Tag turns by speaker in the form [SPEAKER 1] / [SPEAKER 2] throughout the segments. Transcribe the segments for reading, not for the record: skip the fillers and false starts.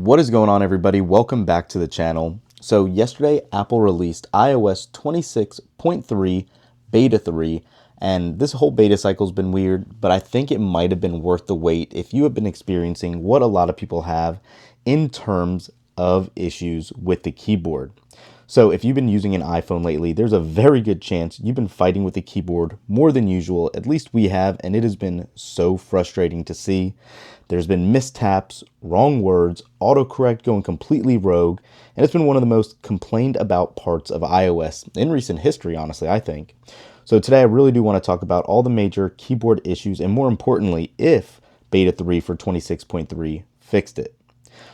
[SPEAKER 1] What is going on, everybody? Welcome back to the channel. So yesterday, Apple released iOS 26.3 Beta 3, and this whole beta cycle's been weird, but I think it might have been worth the wait if you have been experiencing what a lot of people have in terms of issues with the keyboard. So if you've been using an iPhone lately, there's a very good chance you've been fighting with the keyboard more than usual. At least we have, and it has been so frustrating to see. There's been mistaps, wrong words, autocorrect going completely rogue, and it's been one of the most complained about parts of iOS in recent history, honestly, I think. So today I really do want to talk about all the major keyboard issues, and more importantly, if Beta 3 for 26.3 fixed it.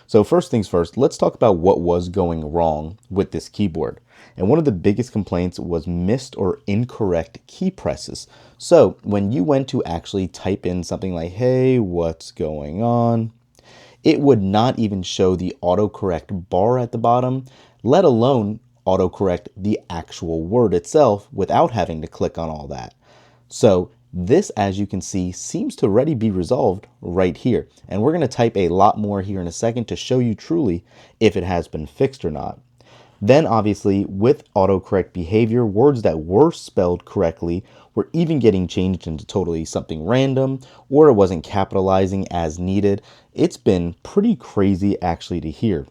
[SPEAKER 1] So first things first, let's talk about what was going wrong with this keyboard. And one of the biggest complaints was missed or incorrect key presses. So when you went to actually type in something like, hey, what's going on? It would not even show the autocorrect bar at the bottom, let alone autocorrect the actual word itself without having to click on all that. So this, as you can see, seems to already be resolved right here. And we're going to type a lot more here in a second to show you truly if it has been fixed or not. Then obviously with autocorrect behavior, words that were spelled correctly were even getting changed into totally something random, or it wasn't capitalizing as needed. It's been pretty crazy actually to hear.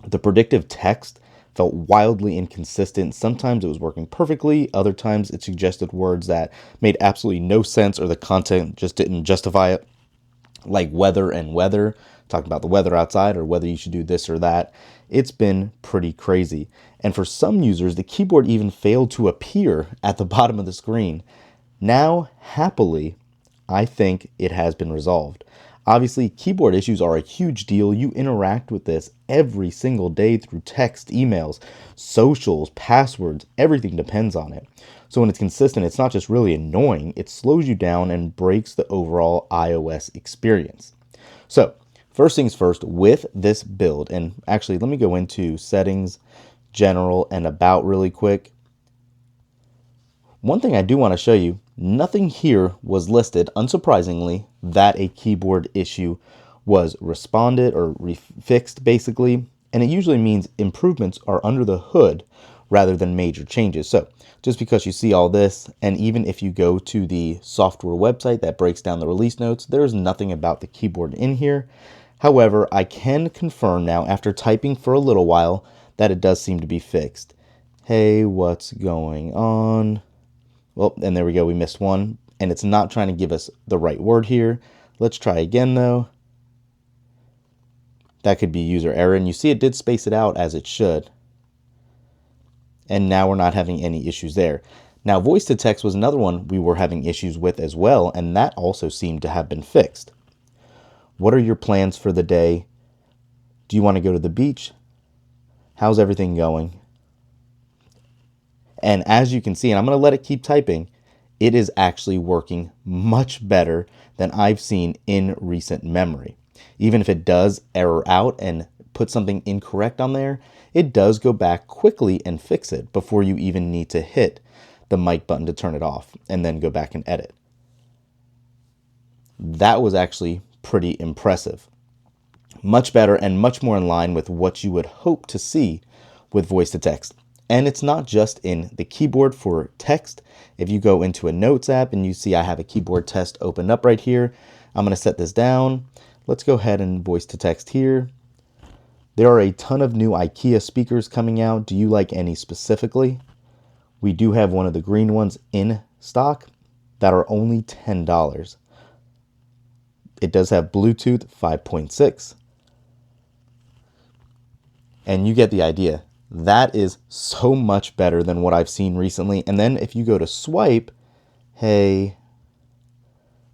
[SPEAKER 1] The predictive text felt wildly inconsistent. Sometimes it was working perfectly. Other times it suggested words that made absolutely no sense or the content just didn't justify it, like weather and weather, talking about the weather outside or whether you should do this or that. It's been pretty crazy. And for some users, the keyboard even failed to appear at the bottom of the screen. Now, happily, I think it has been resolved. Obviously, keyboard issues are a huge deal. You interact with this every single day through text, emails, socials, passwords. Everything depends on it. So when it's consistent, it's not just really annoying, it slows you down and breaks the overall iOS experience. So first things first, with this build, and actually let me go into settings, general, and about really quick. One thing I do want to show you, nothing here was listed, unsurprisingly, that a keyboard issue was responded or fixed basically. And it usually means improvements are under the hood rather than major changes. So just because you see all this, and even if you go to the software website that breaks down the release notes, there's nothing about the keyboard in here. However, I can confirm now after typing for a little while that it does seem to be fixed. Hey, what's going on? Well, and there we go. We missed one, and it's not trying to give us the right word here. Let's try again, though. That could be user error, and you see it did space it out as it should. And now we're not having any issues there. Now, voice to text was another one we were having issues with as well, and that also seemed to have been fixed. What are your plans for the day? Do you want to go to the beach? How's everything going? And as you can see, and I'm going to let it keep typing, it is actually working much better than I've seen in recent memory. Even if it does error out and put something incorrect on there, it does go back quickly and fix it before you even need to hit the mic button to turn it off and then go back and edit. That was actually pretty impressive. Much better and much more in line with what you would hope to see with voice to text. And it's not just in the keyboard for text. If you go into a Notes app and you see I have a keyboard test opened up right here, I'm going to set this down. Let's go ahead and voice to text here. There are a ton of new IKEA speakers coming out. Do you like any specifically? We do have one of the green ones in stock that are only $10. It does have Bluetooth 5.6. And you get the idea. That is so much better than what I've seen recently. And then if you go to swipe, hey,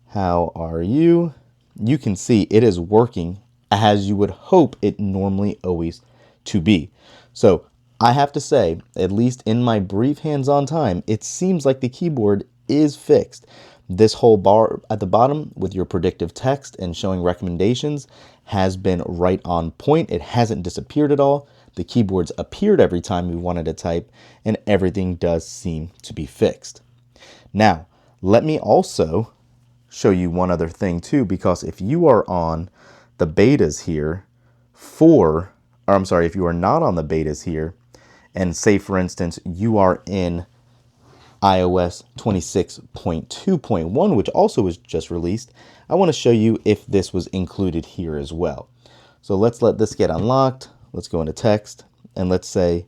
[SPEAKER 1] how are you? You can see it is working as you would hope it normally always to be. So I have to say, at least in my brief hands-on time, it seems like the keyboard is fixed. This whole bar at the bottom with your predictive text and showing recommendations has been right on point. It hasn't disappeared at all. The keyboards appeared every time we wanted to type, and everything does seem to be fixed. Now, let me also show you one other thing too, because if you are on the betas here if you are not on the betas here, and say for instance, you are in iOS 26.2.1, which also was just released, I want to show you if this was included here as well. So let's let this get unlocked. Let's go into text and let's say,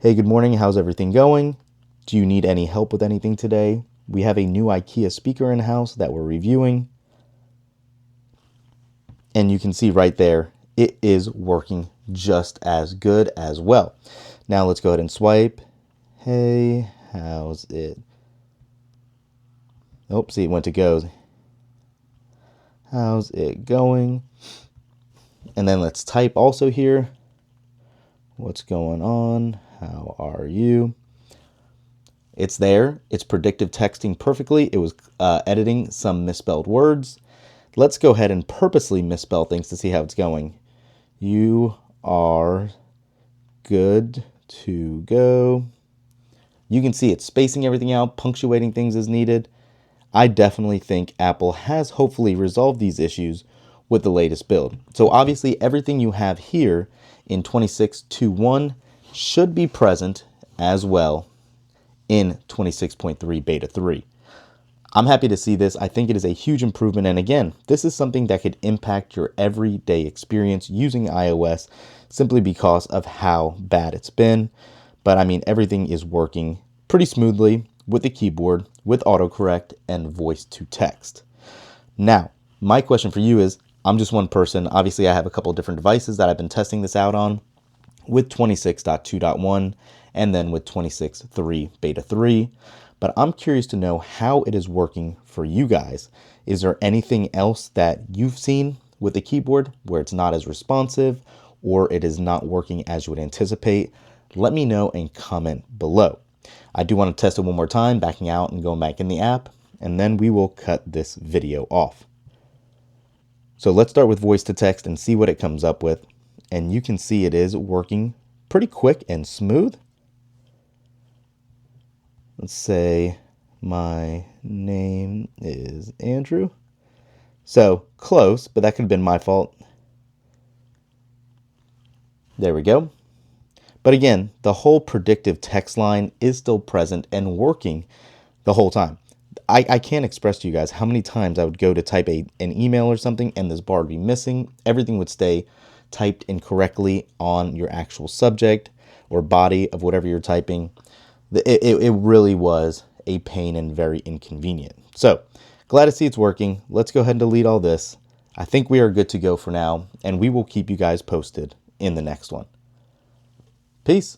[SPEAKER 1] hey, good morning. How's everything going? Do you need any help with anything today? We have a new IKEA speaker in house that we're reviewing. And you can see right there, it is working just as good as well. Now let's go ahead and swipe. Hey, how's it? Oh, see, it went to go. How's it going? And then let's type also here. What's going on? How are you? It's there. It's predictive texting perfectly. It was editing some misspelled words. Let's go ahead and purposely misspell things to see how it's going. You are good to go. You can see it's spacing everything out, punctuating things as needed. I definitely think Apple has hopefully resolved these issues with the latest build. So obviously everything you have here in 26.2.1 should be present as well in 26.3 Beta 3. I'm happy to see this. I think it is a huge improvement. And again, this is something that could impact your everyday experience using iOS simply because of how bad it's been. But I mean, everything is working pretty smoothly with the keyboard, with autocorrect and voice to text. Now, my question for you is, I'm just one person. Obviously, I have a couple of different devices that I've been testing this out on with 26.2.1 and then with 26.3 Beta 3. But I'm curious to know how it is working for you guys. Is there anything else that you've seen with the keyboard where it's not as responsive or it is not working as you would anticipate? Let me know and comment below. I do want to test it one more time, backing out and going back in the app, and then we will cut this video off. So let's start with voice to text and see what it comes up with. And you can see it is working pretty quick and smooth. Let's say my name is Andrew. So close, but that could have been my fault. There we go. But again, the whole predictive text line is still present and working the whole time. I can't express to you guys how many times I would go to type an email or something and this bar would be missing. Everything would stay typed incorrectly on your actual subject or body of whatever you're typing. It really was a pain and very inconvenient. So glad to see it's working. Let's go ahead and delete all this. I think we are good to go for now, and we will keep you guys posted in the next one. Peace.